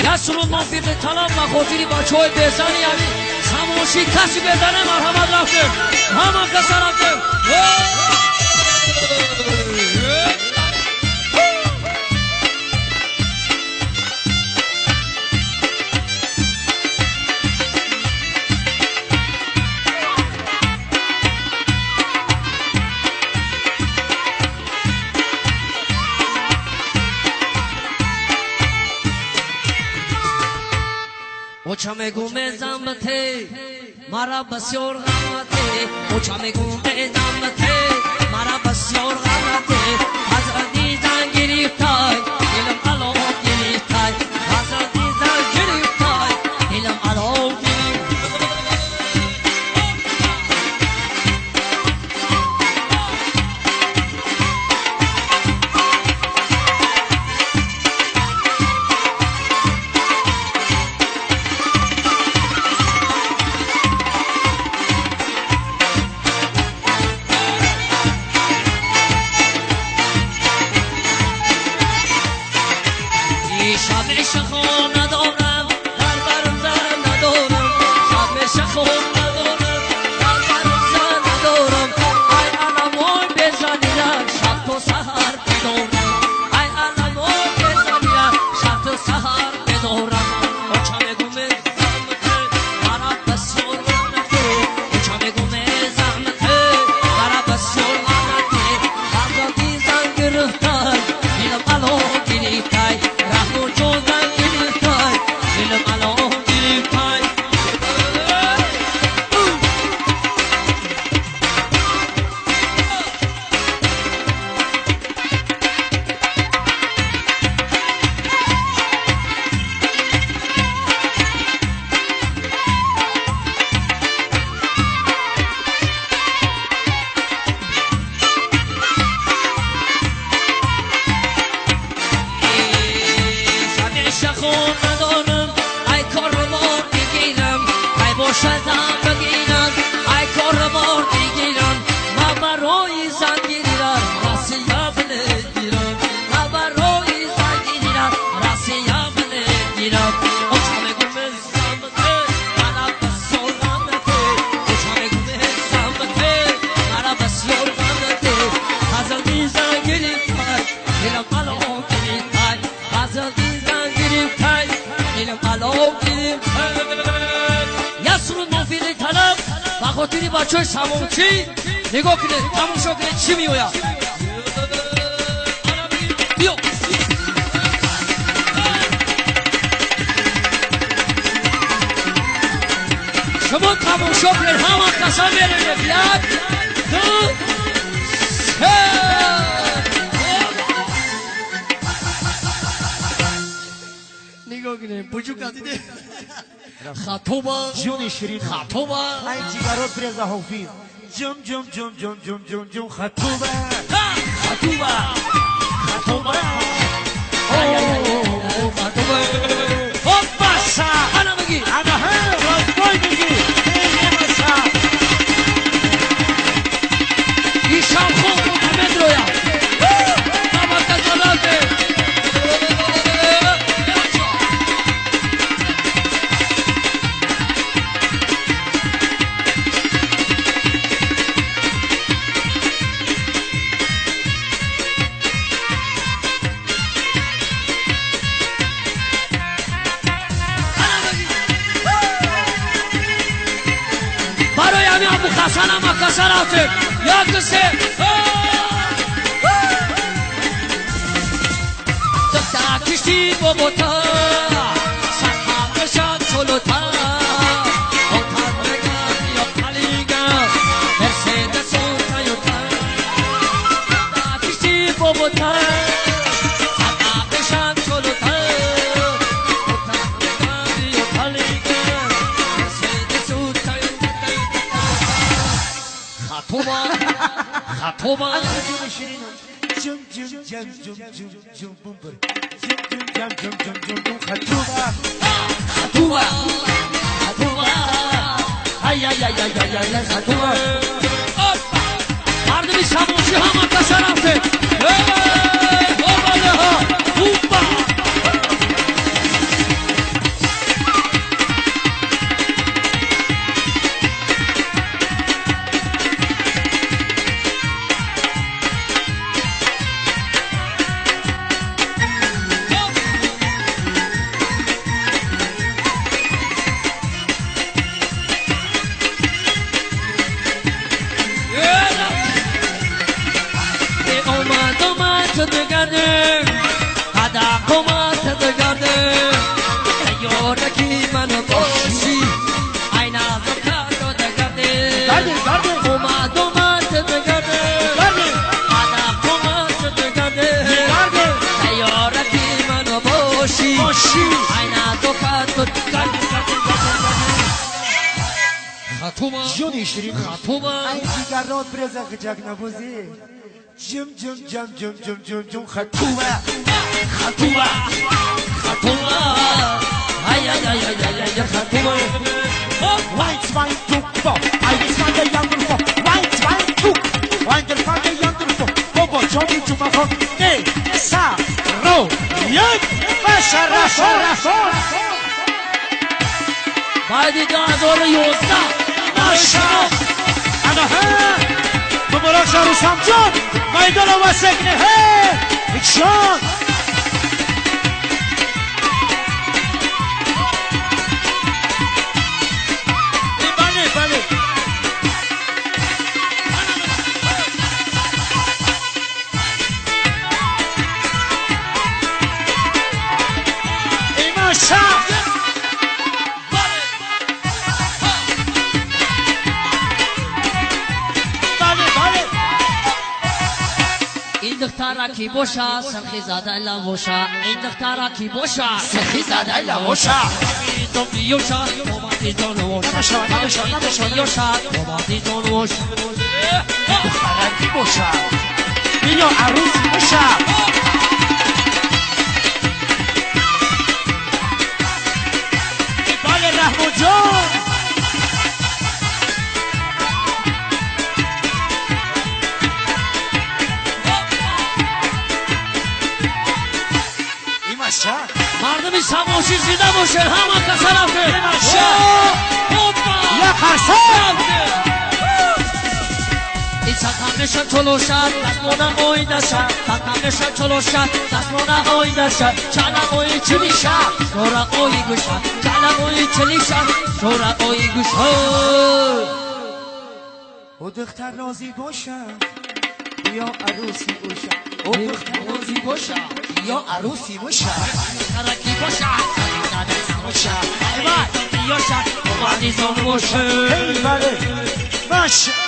یسرو مافیق طلب و خاطری بچه های بزنی یعنی سماشی کسی بزنه مرحمت رفته همه کسی رفته اوچا میگو مزمته مرا بسیار غمته اوچا میگو مزمته مرا بسیار غمته حضرتی زن گریفتای دلم علو گریفتای حضرتی زن گریفتای دلم علو خاطری بچه های سمامچی نگاه کنه تماشا کنه چی میوید بیا شما تماشا کنه همه قسم بیاره بیاد دو سه نگاه کنه بجو کدیده خطوبه جون شیرین خطوبه ای جیگرات برزا حافظ جون جون جون جون جون جون جون خطوبه خطوبه خطوبه خطوبه خب بسا انا بگی انا ها راستای بگی بسا ایشان خوب محمد رویا نمک کلاته Sana makasar artık. Yakısı. Tıkta kişi bobota. Sakha kışan çoluta. Otan vegan yok kaliga. Mercedes Toyota. Tıkta kişi bobota. Sakha kışan çoluta. Otan vegan yok kaliga. Mercedes Toyota. خطوبه جون شیرین جون جون جون جون جون جون بومبر جون جون جون جون جون جون خطوبه خطوبه خطوبه ای ای ای ای ای خطوبه مردمی سماشی همه کسا رفته اومده ها بومبا کتون خطوبه جونی شیرین خطوبه این جیگرات برزا خجاک نبوزی جم جم جم جم جم جم جم خطوبه خطوبه خطوبه ای ای ای ای ای خطوبه White wine took for I was from the young for White wine took White from the young for Bobo Johnny to my home Hey Sa Ro Yak Basha Rafa بعد 2011 ماشا انا ها مبارک شهر سمجان میدان و سکنه ها اکشان بله بله ای ماشا این دخترا کی بوشا سرخی زاده لوشا این دخترا کی بوشا سرخی زاده لوشا تو بیوشا اومدی دونوشا بیوشا اومدی دونوشا دخترا کی بوشا بیا عروس بوشا بله رحمو جان مردمی سماشی زیده باشه همه کسا رفته یا خرسان این سقمشن چلو شد دستمونه آیده شد سقمشن چلو شد دستمونه آیده شد چاله آی چلی شد شوره آی گوشد چاله آی چلی شد شوره آی گوشد او دختر راضی باشه یا عروسی باشه او دختر راضی باشه یا عروسی باشه ترکی باشه باشه یا شد اومدی زن باشه ای بله باشه